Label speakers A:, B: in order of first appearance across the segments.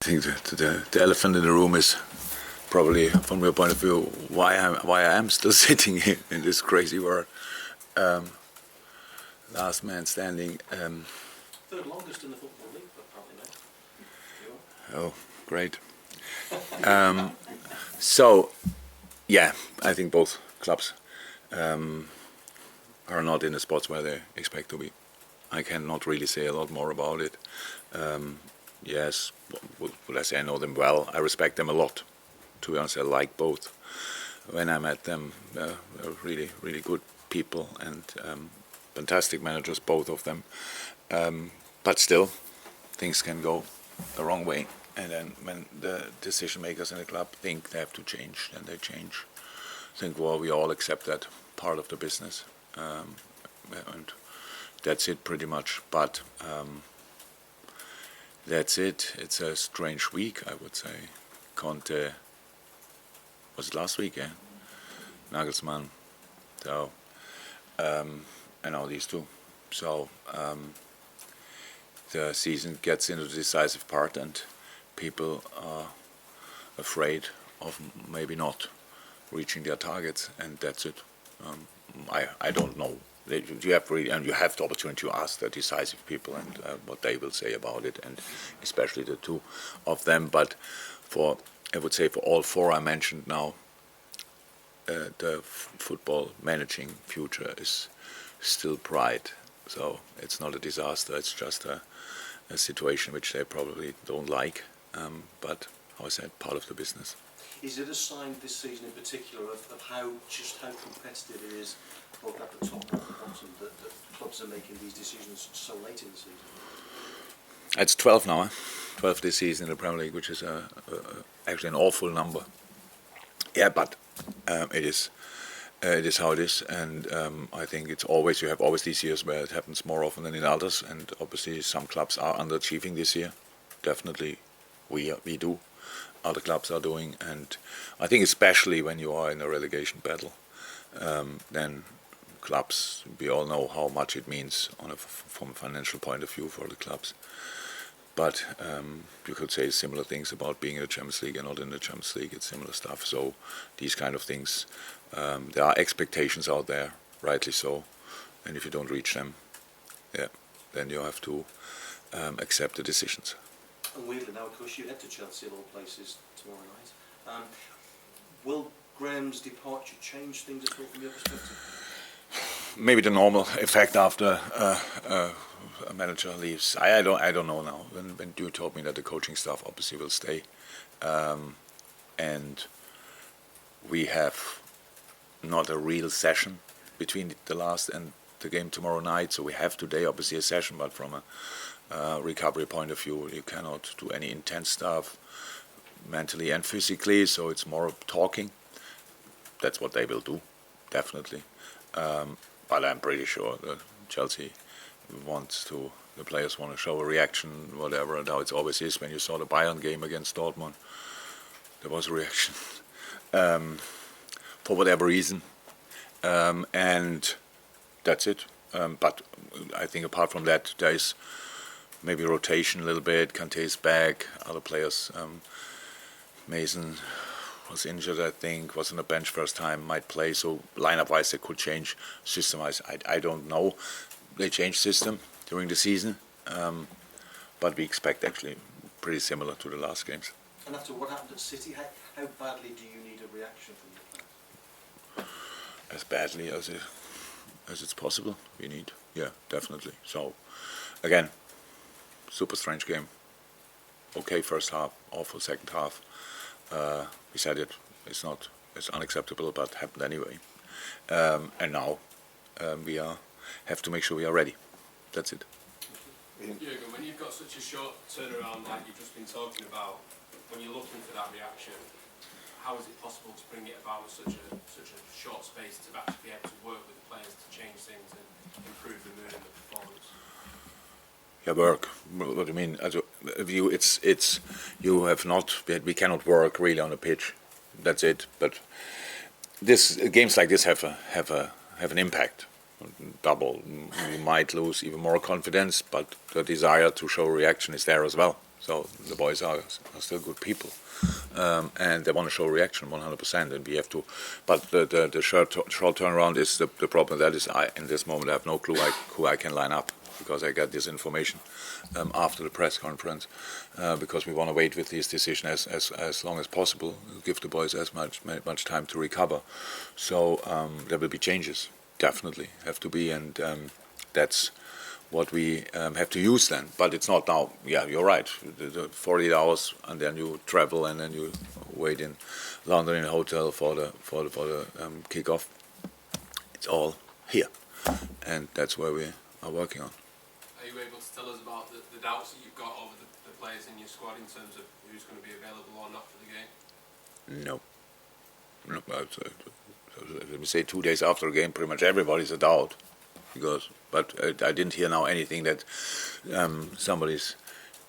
A: I think the elephant in the room is probably, from your point of view, why I am still sitting here in this crazy world. Last man standing.
B: Third longest in the Football League, but probably not.
A: Oh, great. So, yeah, I think both clubs are not in the spots where they expect to be. I cannot really say a lot more about it. Yes, would I say I know them well? I respect them a lot. To be honest, I like both. When I met them, they're really, really good people and fantastic managers, both of them. But still, things can go the wrong way. And then when the decision makers in the club think they have to change, then they change. I think, well, we all accept that part of the business. And that's it pretty much. But that's it. It's a strange week, I would say. Conte, was it last week, yeah? Nagelsmann, so, and now these two. So the season gets into the decisive part and people are afraid of maybe not reaching their targets, and that's it. I don't know. You have the opportunity to ask the decisive people and what they will say about it, and especially the two of them. But I would say for all four I mentioned now, the football managing future is still bright. So it's not a disaster. It's just a situation which they probably don't like. But how I said, part of the business.
B: Is it a sign this season in particular of how competitive it is, both at the top and at the bottom, that clubs are making these decisions so late in the season?
A: It's 12 now, 12 this season in the Premier League, which is actually an awful number. Yeah, but it is how it is, and I think you have always these years where it happens more often than in others, and obviously some clubs are underachieving this year. Definitely, we do. Other clubs are doing, and I think especially when you are in a relegation battle, then clubs, we all know how much it means from a financial point of view for the clubs. But you could say similar things about being in the Champions League and not in the Champions League. It's similar stuff. So these kind of things, there are expectations out there, rightly so. And if you don't reach them, then you have to accept the decisions.
B: And weirdly now, of course, you head to Chelsea of all places tomorrow night. Will Graham's departure change things at all from your perspective?
A: Maybe the normal effect after a manager leaves. I don't know now. When you told me that the coaching staff obviously will stay, and we have not a real session between the last and the game tomorrow night. So we have today obviously a session, but from a recovery point of view, you cannot do any intense stuff mentally and physically. So it's more talking. That's what they will do, definitely. But I'm pretty sure that Chelsea the players want to show a reaction, whatever, and how it always is. When you saw the Bayern game against Dortmund, there was a reaction for whatever reason, and that's it. But I think apart from that, there is maybe rotation a little bit. Kante is back, other players. Mason was injured, I think, was on the bench first time, might play. So lineup-wise, they could change. System-wise, I don't know. They changed system during the season, but we expect actually pretty similar to the last games.
B: And after what happened at City, how badly do you need a reaction from the fans?
A: As badly as it's possible, we need. Yeah, definitely. So, again, super strange game. Okay, first half, awful second half. We said it's unacceptable, but happened anyway. And now we have to make sure we are ready. That's it.
C: Jurgen, when you've got such a short turnaround like you've just been talking about, when you're looking for that reaction, how is it possible to bring it about with such a short space to actually be able to work with the players to change things and improve the mood and the performance?
A: Yeah, work. What do you mean? We cannot work really on the pitch. That's it. But games like this have an impact. Double. You might lose even more confidence, but the desire to show reaction is there as well. So the boys are still good people, and they want to show reaction 100%. And we have to, but the short turnaround is the problem. That is, in this moment I have no clue who I can line up, because I got this information after the press conference, because we want to wait with this decision as long as possible, give the boys as much time to recover. So there will be changes, definitely have to be, and that's what we have to use then. But it's not now. Yeah, you're right. The 48 hours, and then you travel, and then you wait in London in a hotel for the kickoff. It's all here, and that's where we are working on.
C: Are you able to tell us about the doubts that you've got over the players in your squad in terms of who's going to be available or not for the game?
A: No. Let me say 2 days after the game, pretty much everybody's a doubt. But I didn't hear now anything that somebody's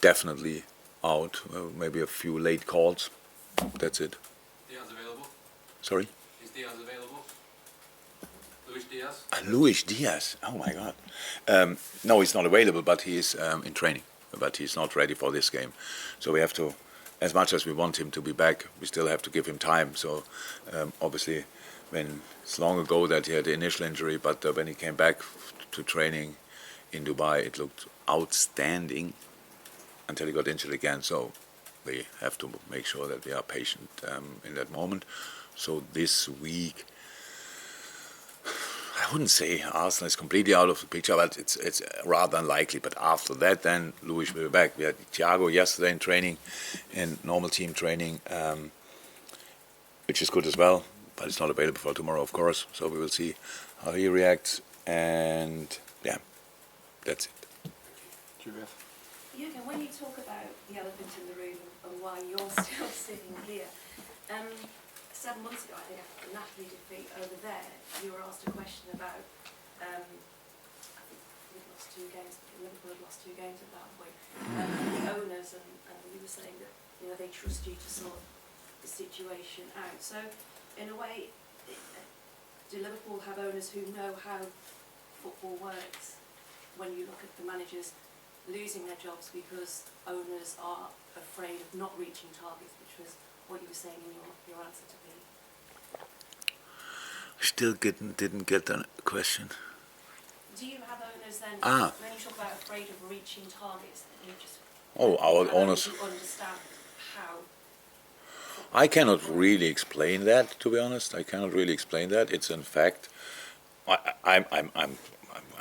A: definitely out. Maybe a few late calls. That's it.
C: Diaz available?
A: Sorry?
C: Is Diaz available? Luis Diaz?
A: Luis Diaz. Oh my God. No, he's not available, but he is in training. But he's not ready for this game. So we have to, as much as we want him to be back, we still have to give him time. So obviously, when it's long ago that he had the initial injury, but when he came back to training in Dubai, it looked outstanding until he got injured again. So we have to make sure that we are patient in that moment. So this week, I wouldn't say Arsenal is completely out of the picture, but it's rather unlikely. But after that, then Luis will be back. We had Thiago yesterday in training, in normal team training, which is good as well. But it's not available for tomorrow, of course. So we will see how he reacts. And yeah, that's it.
D: Jurgen, when you talk about the elephant in the room and why you're still sitting here, 7 months ago, I think after the Napoli defeat over there, you were asked a question about, I think we'd lost 2 games, Liverpool had lost 2 games at that point, and the owners, and you were saying that they trust you to sort the situation out. So, in a way, do Liverpool have owners who know how football works when you look at the managers losing their jobs because owners are afraid of not reaching targets, which was what you were saying in your answer to me?
A: Still didn't get the question.
D: Do you have owners then, when you talk about afraid of reaching targets, that you just...
A: Our owners...
D: To understand how...
A: I cannot really explain that, to be honest. I cannot really explain that. It's in fact, I'm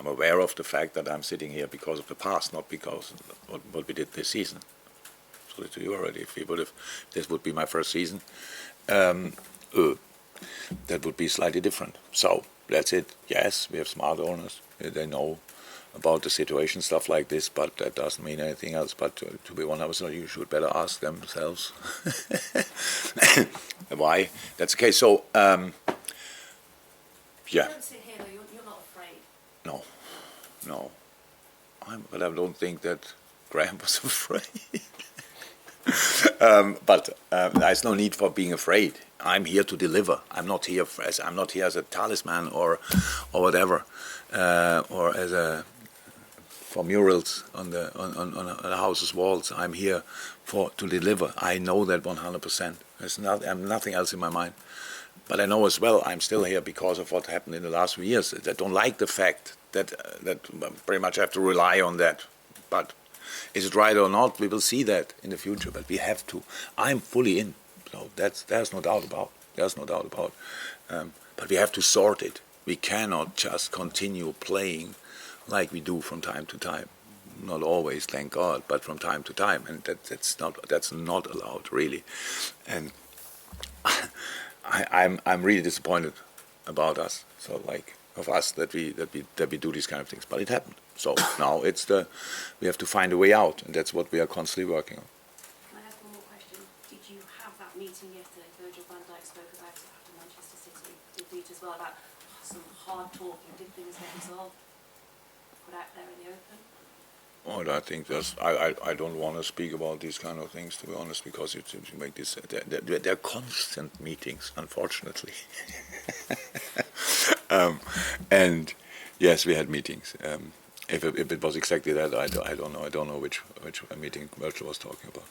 A: aware of the fact that I'm sitting here because of the past, not because of what we did this season. So to you already, if this would be my first season, that would be slightly different. So that's it. Yes, we have smart owners. They know about the situation, stuff like this, but that doesn't mean anything else. But to be 100%, you should better ask themselves why that's the case. So, yeah.
D: You don't sit here, though. You're not afraid.
A: No. But I don't think that Graham was afraid. But there's no need for being afraid. I'm here to deliver. I'm not here as a talisman or whatever, or as for murals on the house's walls. I'm here to deliver. I know that 100%. There's nothing else in my mind. But I know as well I'm still here because of what happened in the last few years. I don't like the fact that pretty much I have to rely on that. But is it right or not? We will see that in the future. But we have to. I'm fully in. So there's no doubt about. But we have to sort it. We cannot just continue playing like we do from time to time. Not always, thank God, but from time to time, and that's not allowed really. And I'm really disappointed about us. So of us that we do these kind of things, but it happened. So now we have to find a way out, and that's what we are constantly working on.
D: Can I ask one more question? Did you have that meeting yesterday? Virgil van Dijk spoke about it after Manchester City defeat as well, about some hard talking. Did things get resolved? Put out there in the open?
A: Well, I think I don't want to speak about these kind of things, to be honest, because you make this. They're constant meetings, unfortunately. And yes, we had meetings. If it was exactly that, I don't know. I don't know which meeting Virgil was talking about.